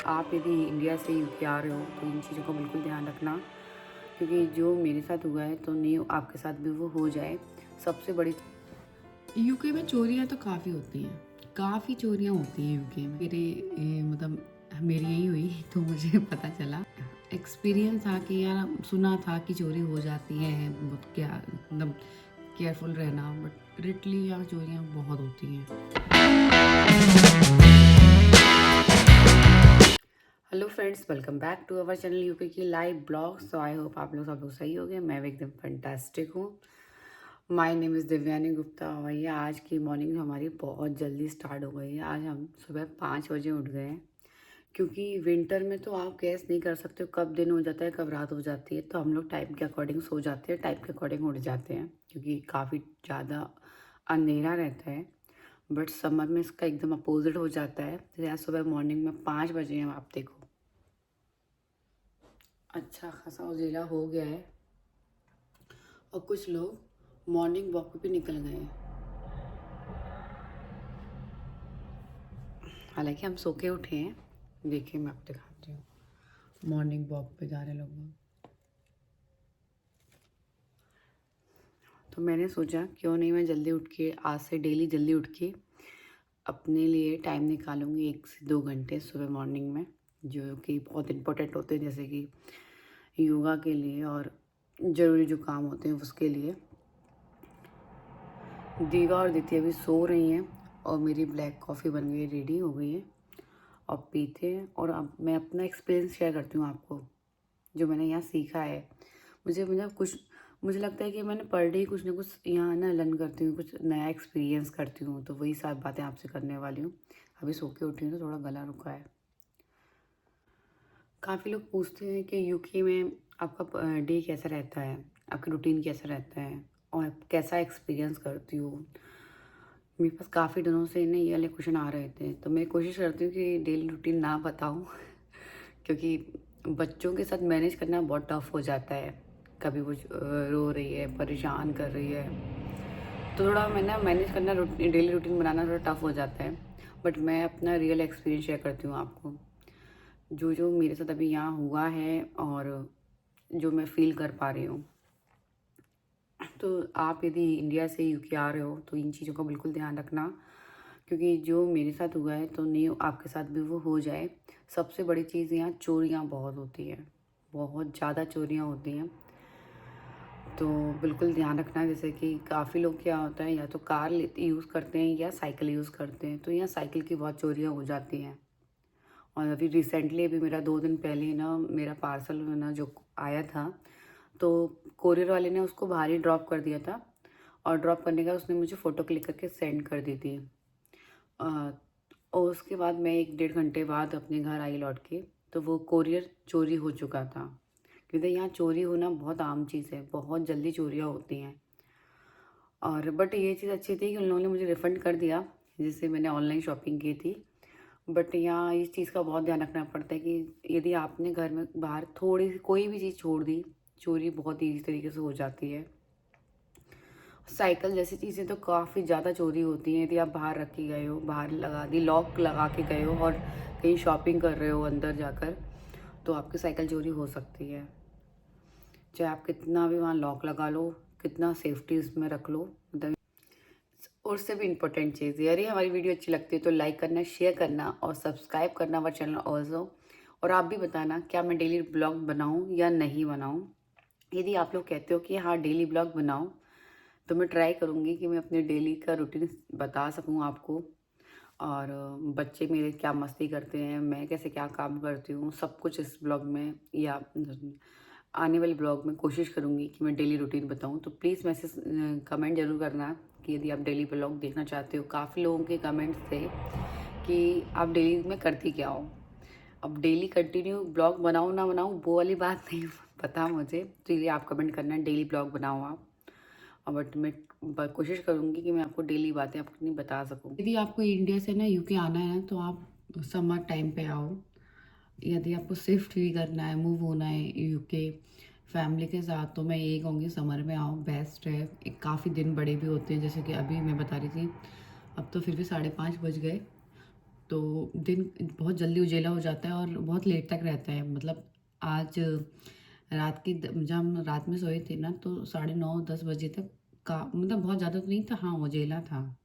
आप यदि इंडिया से यूके आ रहे हो तो इन चीज़ों का बिल्कुल ध्यान रखना, क्योंकि जो मेरे साथ हुआ है तो नहीं आपके साथ भी वो हो जाए। सबसे बड़ी यूके में चोरियाँ तो काफ़ी होती हैं, काफ़ी चोरियाँ होती हैं यूके में। मतलब मेरी यही हुई तो मुझे पता चला, एक्सपीरियंस था कि यार सुना था कि चोरी हो जाती है, बहुत क्या मतलब केयरफुल रहना, बट लिटरली यहाँ चोरियाँ बहुत होती हैं। Hello friends, welcome back to our channel UK की live blog. So I hope आप लोग सब लोग सही हो गए। मैं भी एकदम फैंटास्टिक हूँ। My name is Divyani Gupta. और ये आज की मॉर्निंग हमारी बहुत जल्दी स्टार्ट हो गई है। आज हम सुबह 5 बजे उठ गए हैं, क्योंकि विंटर में तो आप गैस नहीं कर सकते हो कब दिन हो जाता है कब रात हो जाती है। तो हम लोग टाइम के अकॉर्डिंग सो जाते हैं, टाइम के अकॉर्डिंग उठ जाते हैं, क्योंकि काफ़ी ज़्यादा अंधेरा रहता है। बट समर में इसका एकदम अपोजिट हो जाता है। जैसे आज सुबह मॉर्निंग में 5 बजे हैं, आप देखो अच्छा खासा उजेला हो गया है। और कुछ लोग मॉर्निंग वॉक पे भी निकल गए हैं। हालांकि हम सो के उठे हैं। देखिए मैं आपको दिखाती हूँ, मॉर्निंग वॉक पे जा रहे लोग। तो मैंने सोचा क्यों नहीं मैं जल्दी उठ के आज से डेली जल्दी उठ के अपने लिए टाइम निकालूंगी 1 से 2 घंटे सुबह मॉर्निंग में, जो कि बहुत इम्पोर्टेंट होते हैं, जैसे कि योगा के लिए और ज़रूरी जो काम होते हैं उसके लिए। दीवा और दित्य अभी सो रही हैं और मेरी ब्लैक कॉफ़ी बन गई, रेडी हो गई है और पीते हैं। और अब मैं अपना एक्सपीरियंस शेयर करती हूँ आपको, जो मैंने यहाँ सीखा है। मुझे लगता है कि मैंने पर डे कुछ ना कुछ यहाँ ना लर्न करती हूँ, कुछ नया एक्सपीरियंस करती हूँ। तो वही सारी बातें आपसे करने वाली हूँ। अभी सो के उठी हूँ तो थोड़ा गला रुका है। काफ़ी लोग पूछते हैं कि यूके में आपका डे कैसा रहता है, आपका रूटीन कैसा रहता है और आप कैसा एक्सपीरियंस करती हो। मेरे पास काफ़ी दिनों से ना ये वाले क्वेश्चन आ रहे थे, तो मैं कोशिश करती हूँ कि डेली रूटीन ना बताऊँ क्योंकि बच्चों के साथ मैनेज करना बहुत टफ हो जाता है। कभी वो रो रही है, परेशान कर रही है, तो थोड़ा मैं ना मैनेज करना, डेली रूटीन बनाना थोड़ा टफ हो जाता है। बट मैं अपना रियल एक्सपीरियंस शेयर करती हूँ आपको, जो जो मेरे साथ अभी यहाँ हुआ है और जो मैं फील कर पा रही हूँ। तो आप यदि इंडिया से यूके आ रहे हो तो इन चीज़ों का बिल्कुल ध्यान रखना, क्योंकि जो मेरे साथ हुआ है तो नहीं आपके साथ भी वो हो जाए। सबसे बड़ी चीज़, यहाँ चोरियाँ बहुत होती हैं, बहुत ज़्यादा चोरियाँ होती हैं। तो बिल्कुल ध्यान रखना। जैसे कि काफ़ी लोग क्या होता है, या तो कार यूज़ करते हैं या साइकिल यूज़ करते हैं, तो यहाँ साइकिल की बहुत चोरियाँ हो जाती हैं। और अभी रिसेंटली, अभी मेरा 2 दिन पहले ना मेरा पार्सल ना जो आया था, तो कोरियर वाले ने उसको बाहर ही ड्रॉप कर दिया था। और ड्रॉप करने का उसने मुझे फ़ोटो क्लिक करके सेंड कर दी थी। और उसके बाद मैं 1 डेढ़ घंटे बाद अपने घर आई लौट के, तो वो कोरियर चोरी हो चुका था। क्योंकि यहाँ चोरी होना बहुत आम चीज़ है, बहुत जल्दी चोरियाँ होती हैं। और बट ये चीज़ अच्छी थी कि उन लोगों ने मुझे रिफ़ंड कर दिया, जिससे मैंने ऑनलाइन शॉपिंग की थी। बट यहाँ इस चीज़ का बहुत ध्यान रखना पड़ता है कि यदि आपने घर में बाहर थोड़ी सी कोई भी चीज़ छोड़ दी, चोरी बहुत ईजी तरीके से हो जाती है। साइकिल जैसी चीज़ें तो काफ़ी ज़्यादा चोरी होती हैं। यदि आप बाहर रख के गए हो, बाहर लगा दी, लॉक लगा के गए हो और कहीं शॉपिंग कर रहे हो अंदर जाकर, तो आपकी साइकिल चोरी हो सकती है। चाहे आप कितना भी वहाँ लॉक लगा लो, कितना सेफ्टी उसमें रख लो, मतलब। और उससे भी इम्पोर्टेंट चीज़, यदि हमारी वीडियो अच्छी लगती है तो लाइक करना, शेयर करना और सब्सक्राइब करना हमारे चैनल ऑल्सो। और आप भी बताना क्या मैं डेली ब्लॉग बनाऊँ या नहीं बनाऊँ। यदि आप लोग कहते हो कि हाँ डेली ब्लॉग बनाओ, तो मैं ट्राई करूँगी कि मैं अपने डेली का रूटीन बता सकूँ आपको। और बच्चे मेरे क्या मस्ती करते हैं, मैं कैसे क्या काम करती हूँ, सब कुछ इस ब्लॉग में या आने वाले ब्लॉग में कोशिश करूँगी कि मैं डेली रूटीन बताऊँ। तो प्लीज़ मैसेज कमेंट ज़रूर करना कि यदि आप डेली ब्लॉग देखना चाहते हो। काफ़ी लोगों के कमेंट्स थे कि आप डेली में करती क्या हो। अब डेली कंटिन्यू ब्लॉग बनाऊँ ना बनाऊँ वो वाली बात नहीं पता मुझे, तो इसलिए आप कमेंट करना डेली ब्लॉग बनाओ आप। बट मैं कोशिश करूँगी कि मैं आपको डेली बातें अपनी बता सकूँ। यदि आपको इंडिया से ना यूके आना है तो आप समर टाइम पे आओ। यदि आपको शिफ्ट भी करना है, मूव होना है यूके फैमिली के साथ, तो मैं यही कहूँगी समर में आओ, बेस्ट है। एक काफ़ी दिन बड़े भी होते हैं, जैसे कि अभी मैं बता रही थी, अब तो फिर भी 5:30 बज गए, तो दिन बहुत जल्दी उजेला हो जाता है और बहुत लेट तक रहता है। मतलब आज रात की जब हम रात में सोए थे ना, तो 9:30-10 बजे तक का मतलब बहुत ज़्यादा तो नहीं था, हाँ, उजेला था।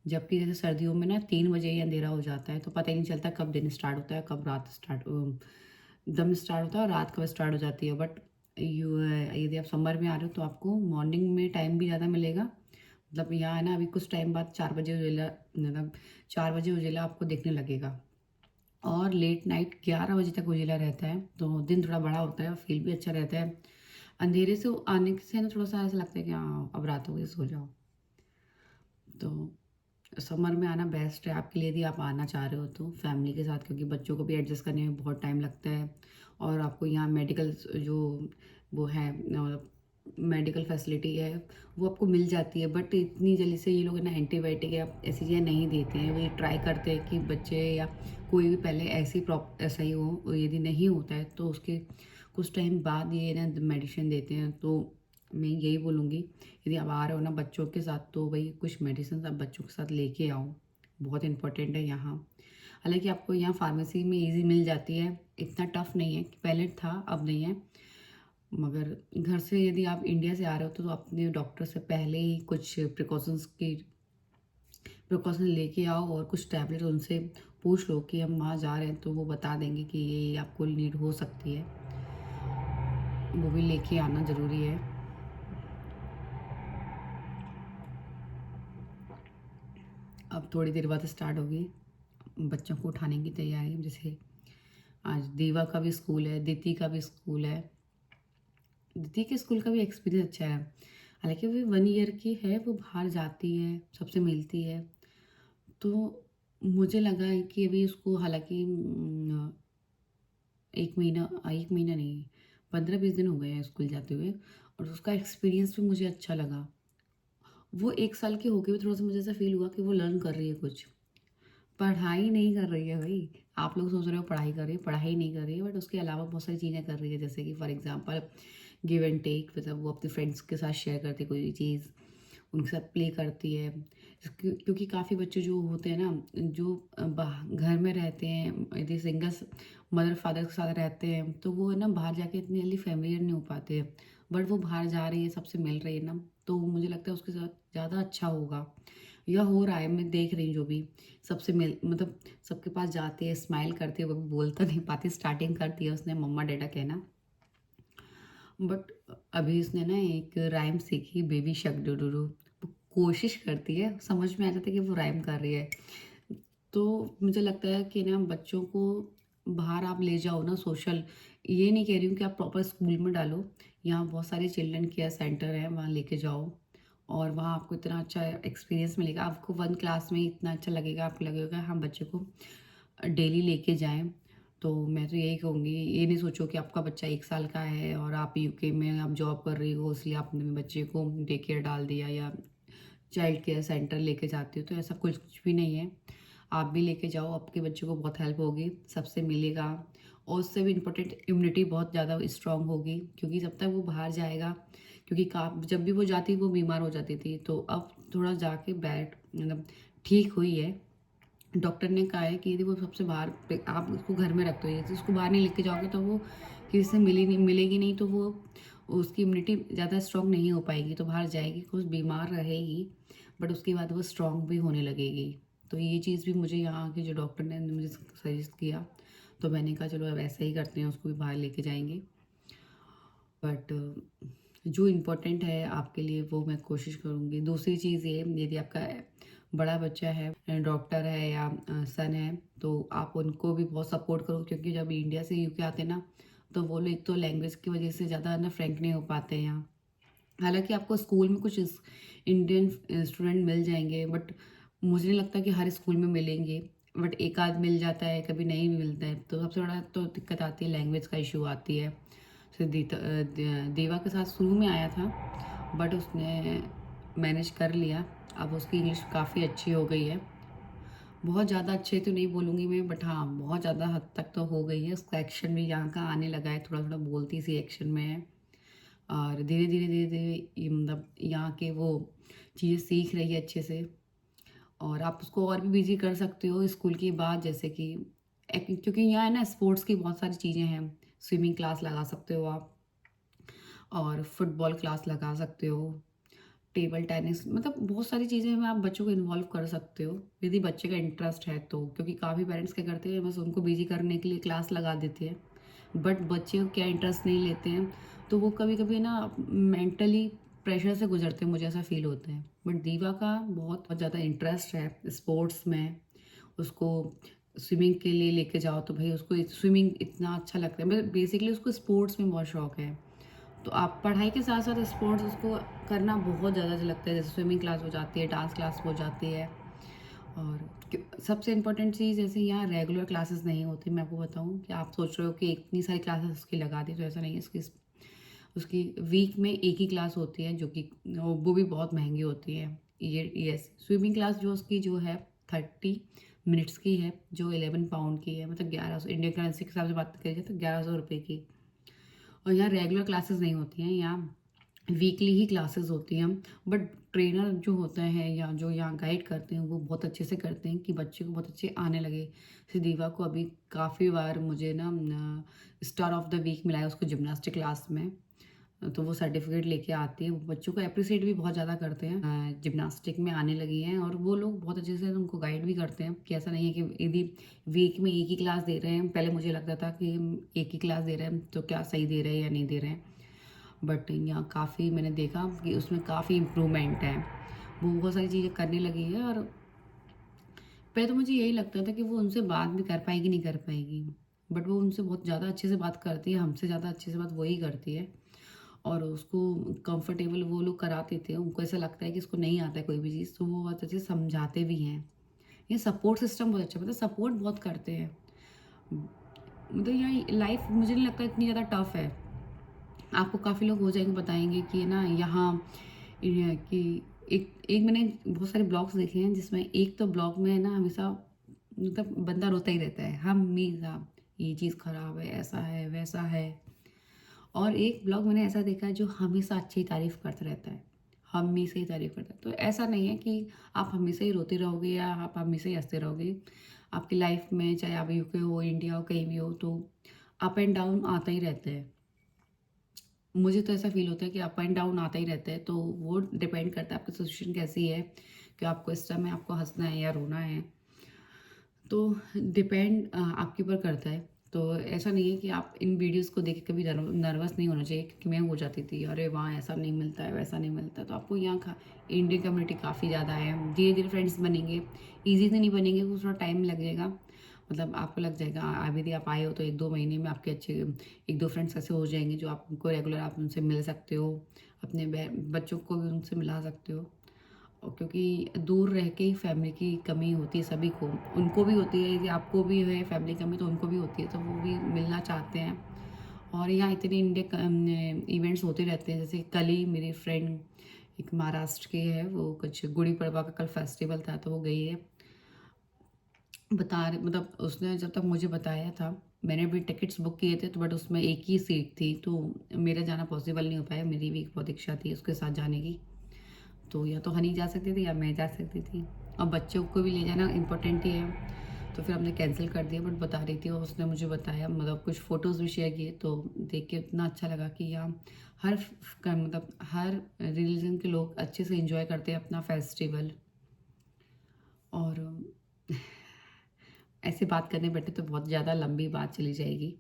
जबकि जैसे सर्दियों में ना 3 बजे ही अंधेरा हो जाता है, तो पता ही नहीं चलता कब दिन स्टार्ट होता है, कब रात दम स्टार्ट होता है और रात कब स्टार्ट हो जाती है। बट यदि आप समर में आ रहे हो तो आपको मॉर्निंग में टाइम भी ज़्यादा मिलेगा। मतलब यहाँ है ना, अभी कुछ टाइम बाद 4 बजे उजेला, मतलब 4 बजे उजेला आपको दिखने लगेगा और लेट नाइट 11 बजे तक उजेला रहता है, तो दिन थोड़ा बड़ा होता है और फील भी अच्छा रहता है। अंधेरे से आने से ना थोड़ा-सा ऐसा लगता है कि हाँ, अब रात हो गई, सो जाओ। तो समर में आना बेस्ट है आपके लिए, यदि आप आना चाह रहे हो तो फैमिली के साथ, क्योंकि बच्चों को भी एडजस्ट करने में बहुत टाइम लगता है और आपको यहाँ मेडिकल जो वो है मेडिकल फैसिलिटी है वो आपको मिल जाती है। बट इतनी जल्दी से ये लोग है ना एंटीबायोटिक या ऐसी चीज़ें नहीं देते हैं। वो ये ट्राई करते हैं कि बच्चे या कोई भी पहले ऐसा ही हो, और यदि नहीं होता है तो उसके कुछ टाइम बाद ये ना मेडिसिन देते हैं। तो मैं यही बोलूँगी, यदि आप आ रहे हो ना बच्चों के साथ, तो भाई कुछ मेडिसिन आप बच्चों के साथ लेके आओ, बहुत इंपॉर्टेंट है यहाँ। हालांकि आपको यहाँ फार्मेसी में इजी मिल जाती है, इतना टफ नहीं है, पहले था अब नहीं है। मगर घर से यदि आप इंडिया से आ रहे हो तो अपने डॉक्टर से पहले ही कुछ प्रिकॉशन लेके आओ और कुछ टैबलेट उनसे पूछ लो कि हम वहाँ जा रहे हैं, तो वो बता देंगे कि ये आपको नीड हो सकती है, वो भी लेके आना ज़रूरी है। अब थोड़ी देर बाद स्टार्ट होगी बच्चों को उठाने की तैयारी। जैसे आज दीवा का भी स्कूल है, दिति का भी स्कूल है। दिति के स्कूल का भी एक्सपीरियंस अच्छा है। हालांकि वो 1 ईयर की है, वो बाहर जाती है, सबसे मिलती है। तो मुझे लगा है कि अभी उसको, हालांकि 1 महीना नहीं, 15-20 दिन हो गए हैं स्कूल जाते हुए, और उसका एक्सपीरियंस भी मुझे अच्छा लगा। वो 1 साल की होके भी थोड़ा सा मुझे ऐसा फील हुआ कि वो लर्न कर रही है कुछ। पढ़ाई नहीं कर रही है भाई। आप लोग सोच रहे हो पढ़ाई कर रही है, पढ़ाई नहीं कर रही है, बट उसके अलावा बहुत सारी चीज़ें कर रही है। जैसे कि for example give and take, मतलब वो अपने फ्रेंड्स के साथ शेयर करती है कोई भी चीज़, उनके साथ प्ले करती है। क्योंकि काफ़ी बच्चे जो होते हैं ना, जो घर में रहते हैं, यदि सिंगल्स मदर फादर के साथ रहते हैं, तो वो है ना बाहर जाके इतनी जल्दी फेमिलियर नहीं हो पाते हैं। बट वो बाहर जा रही है, सबसे मिल रही है ना, तो मुझे लगता है उसके साथ ज़्यादा अच्छा होगा, या हो रहा है। मैं देख रही हूँ जो भी सबसे मिल, मतलब सबके पास जाती है, स्माइल करती है, वो भी बोलता नहीं पाती, स्टार्टिंग करती है उसने मम्मा डैडा कहना। बट अभी उसने ना एक राइम सीखी, बेबी शक डुडुरु। वो कोशिश करती है, समझ में आ जाता है कि वो राइम कर रही है। तो मुझे लगता है कि ना बच्चों को बाहर आप ले जाओ ना, सोशल, ये नहीं कह रही हूँ कि आप प्रॉपर स्कूल में डालो। यहाँ बहुत सारे चिल्ड्रन केयर सेंटर हैं, वहाँ लेके जाओ और वहाँ आपको इतना अच्छा एक्सपीरियंस मिलेगा। आपको 1 क्लास में ही इतना अच्छा लगेगा, आपको लगेगा हम बच्चे को डेली लेके जाएं। तो मैं तो यही कहूँगी, ये नहीं सोचो कि आपका बच्चा 1 साल का है और आप यूके में आप जॉब कर रही हो, इसलिए आपने बच्चे को डे केयर डाल दिया या चाइल्ड केयर सेंटर लेके जाती हो, तो ऐसा कुछ भी नहीं है। आप भी लेके जाओ, आपके बच्चे को बहुत हेल्प होगी, सबसे मिलेगा, और उससे भी इम्पोर्टेंट इम्यूनिटी बहुत ज़्यादा स्ट्रांग होगी, क्योंकि जब तक वो बाहर जाएगा, क्योंकि का जब भी वो जाती वो बीमार हो जाती थी, तो अब थोड़ा जाके बैठ मतलब ठीक हुई है। डॉक्टर ने कहा है कि यदि वो सबसे बाहर आप उसको घर में रखते हो, यदि उसको बाहर नहीं लेके जाओगे तो वो किसी से मिलेगी नहीं, तो वो उसकी इम्यूनिटी ज़्यादा स्ट्रांग नहीं हो पाएगी, तो बाहर जाएगी, कुछ बीमार रहेगी, बट उसके बाद वो स्ट्रांग भी होने लगेगी। तो ये चीज़ भी मुझे यहाँ के जो डॉक्टर ने मुझे सजेस्ट किया, तो मैंने कहा चलो अब ऐसा ही करते हैं, उसको भी बाहर लेके जाएंगे। बट जो इम्पोर्टेंट है आपके लिए वो मैं कोशिश करूँगी। दूसरी चीज़ ये, यदि आपका बड़ा बच्चा है, डॉक्टर है या सन है, तो आप उनको भी बहुत सपोर्ट करो, क्योंकि जब इंडिया से यूके आते हैं ना, तो वो लोग एक तो लैंग्वेज की वजह से ज़्यादा ना फ्रैंक नहीं हो पाते हैं यहाँ। हालांकि आपको स्कूल में कुछ इंडियन स्टूडेंट मिल जाएंगे, बट मुझे नहीं लगता कि हर स्कूल में मिलेंगे। बट एक आध मिल जाता है, कभी नहीं भी मिलता है, तो सबसे बड़ा तो दिक्कत आती है, लैंग्वेज का इशू आती है। तो देवा के साथ शुरू में आया था, बट उसने मैनेज कर लिया। अब उसकी इंग्लिश काफ़ी अच्छी हो गई है, बहुत ज़्यादा अच्छे तो नहीं बोलूँगी मैं, बट हाँ बहुत ज़्यादा हद तक तो हो गई है। उसका एक्शन भी यहाँ का आने लगा है, थोड़ा थोड़ा बोलती सी एक्शन में है, और धीरे धीरे धीरे धीरे ये मतलब यहाँ के वो चीज़ें सीख रही है अच्छे से। और आप उसको और भी बिजी कर सकते हो स्कूल के बाद, जैसे कि क्योंकि यहाँ है ना स्पोर्ट्स की बहुत सारी चीज़ें हैं। स्विमिंग क्लास लगा सकते हो आप, और फुटबॉल क्लास लगा सकते हो, टेबल टेनिस, मतलब बहुत सारी चीज़ें में आप बच्चों को इन्वॉल्व कर सकते हो यदि बच्चे का इंटरेस्ट है तो। क्योंकि काफ़ी पेरेंट्स क्या करते हैं, बस उनको बिजी करने के लिए क्लास लगा देते हैं, बट बच्चे को क्या इंटरेस्ट नहीं लेते हैं, तो वो कभी कभी ना मेंटली प्रेशर से गुजरते हैं, मुझे ऐसा फील होता है। बट दीवा का बहुत ज़्यादा इंटरेस्ट है स्पोर्ट्स में। उसको स्विमिंग के लिए लेके जाओ तो भाई उसको स्विमिंग इतना अच्छा लगता है, मतलब बेसिकली उसको स्पोर्ट्स में बहुत शौक है। तो आप पढ़ाई के साथ साथ स्पोर्ट्स उसको करना बहुत ज़्यादा अच्छा लगता है, जैसे स्विमिंग क्लास हो जाती है, डांस क्लास हो जाती है। और सबसे इम्पोर्टेंट चीज़, जैसे यहाँ रेगुलर क्लासेस नहीं होती। मैं आपको बताऊँ कि आप सोच रहे हो कि इतनी सारी क्लासेस उसकी लगा दी, तो ऐसा नहीं है। उसकी वीक में एक ही क्लास होती है, जो कि वो भी बहुत महंगी होती है। ये यस, स्विमिंग क्लास जो उसकी जो है 30 मिनट्स की है, जो 11 पाउंड की है, मतलब 1100 इंडियन करेंसी के हिसाब से बात करी जाए तो 1100 रुपये की। और यहाँ रेगुलर क्लासेस नहीं होती हैं, यहाँ वीकली ही क्लासेस होती हैं। बट ट्रेनर जो होते हैं या जो यहाँ गाइड करते हैं वो बहुत अच्छे से करते हैं कि बच्चे को बहुत अच्छे आने लगे। जैसे दीवा को अभी काफ़ी बार मुझे ना स्टार ऑफ द वीक मिला है उसको जिमनास्टिक क्लास में, तो वो सर्टिफिकेट लेके आती है। वो बच्चों को अप्रिसिएट भी बहुत ज़्यादा करते हैं, जिमनास्टिक में आने लगी हैं, और वो लोग बहुत अच्छे से उनको गाइड भी करते हैं कि ऐसा नहीं है कि यदि वीक में एक ही क्लास दे रहे हैं। पहले मुझे लगता था कि हम एक ही क्लास दे रहे हैं तो क्या सही दे रहे हैं या नहीं दे रहे हैं, बट यहाँ काफ़ी मैंने देखा कि उसमें काफ़ी इम्प्रूवमेंट है। वो बहुत सारी चीज़ें करने लगी है। और पहले तो मुझे यही लगता था कि वो उनसे बात भी कर पाएगी नहीं कर पाएगी, बट वो उनसे बहुत ज़्यादा अच्छे से बात करती है, हमसे ज़्यादा अच्छे से बात वही करती है। और उसको कंफर्टेबल वो लोग कराते थे, उनको ऐसा लगता है कि इसको नहीं आता है कोई भी चीज़, तो वो बहुत अच्छे से समझाते भी हैं। ये सपोर्ट सिस्टम बहुत अच्छा, मतलब सपोर्ट बहुत करते हैं। मतलब यहाँ लाइफ मुझे नहीं लगता इतनी ज़्यादा टफ है। आपको काफ़ी लोग हो जाएंगे बताएंगे कि ना यहाँ कि एक एक मैंने बहुत सारे ब्लॉग्स देखे हैं, जिसमें एक तो ब्लॉग में ना हमेशा मतलब बंदा रोता ही रहता है, हमेशा ये चीज़ ख़राब है, ऐसा है वैसा है। और एक ब्लॉग मैंने ऐसा देखा है जो हमेशा अच्छी तारीफ़ करता रहता है, हमेशा ही तारीफ़ करता है। तो ऐसा नहीं है कि आप हमेशा ही रोते रहोगे या आप हमेशा ही हंसते रहोगे। आपकी लाइफ में चाहे आप यूके हो, इंडिया हो, कहीं भी हो, तो अप एंड डाउन आता ही रहता है। मुझे तो ऐसा फ़ील होता है कि अप एंड डाउन आता ही रहता है, तो वो डिपेंड करता है आपकी सिचुएशन कैसी है, कि आपको इस टाइम में आपको हँसना है या रोना है। तो डिपेंड आपके ऊपर करता है। तो ऐसा नहीं है कि आप इन वीडियोज़ को देख के कभी नर्वस नहीं होना चाहिए, क्योंकि मैं हो जाती थी, अरे वहाँ ऐसा नहीं मिलता है, वैसा नहीं मिलता है। तो आपको यहाँ इंडियन कम्युनिटी काफ़ी ज़्यादा है, धीरे-धीरे फ्रेंड्स बनेंगे, ईज़ी से नहीं बनेंगे, कुछ थोड़ा टाइम लग जाएगा। मतलब आपको लग जाएगा, अभी यदि आप आए हो तो 1-2 महीने में आपके अच्छे 1-2 फ्रेंड्स ऐसे हो जाएँगे जो आपको रेगुलर आप उनसे मिल सकते हो, अपने बच्चों को भी उनसे मिला सकते हो। और क्योंकि दूर रह के ही फैमिली की कमी होती है सभी को, उनको भी होती है, यदि आपको भी है फैमिली कमी तो उनको भी होती है, तो वो भी मिलना चाहते हैं। और यहाँ इतने इंडिया इवेंट्स होते रहते हैं, जैसे कल ही मेरी फ्रेंड एक महाराष्ट्र की है, वो कुछ गुड़ी पड़वा का कल फेस्टिवल था तो वो गई है। बता रहे मतलब उसने जब तक मुझे बताया था, मैंने भी टिकट्स बुक किए थे, तो बट उसमें एक ही सीट थी, तो मेरा जाना पॉसिबल नहीं हो पाया। मेरी भी बहुत इच्छा थी उसके साथ जाने की, तो या तो हनी जा सकती थी या मैं जा सकती थी। अब बच्चों को भी ले जाना इम्पोर्टेंट ही है, तो फिर हमने कैंसिल कर दिया। बट बता रही थी और उसने मुझे बताया, मतलब कुछ फ़ोटोज़ भी शेयर किए, तो देख के इतना अच्छा लगा कि यहाँ मतलब हर रिलीजन के लोग अच्छे से एंजॉय करते हैं अपना फेस्टिवल। और ऐसे बात करने बैठे तो बहुत ज़्यादा लंबी बात चली जाएगी।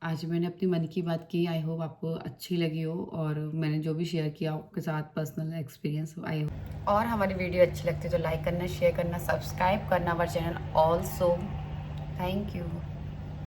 आज मैंने अपनी मन की बात की, आई होप आपको अच्छी लगी हो, और मैंने जो भी शेयर किया आपके साथ पर्सनल एक्सपीरियंस, आई होप। और हमारी वीडियो अच्छी लगती है तो लाइक करना, शेयर करना, सब्सक्राइब करना हमारे चैनल ऑल्सो। Thank you.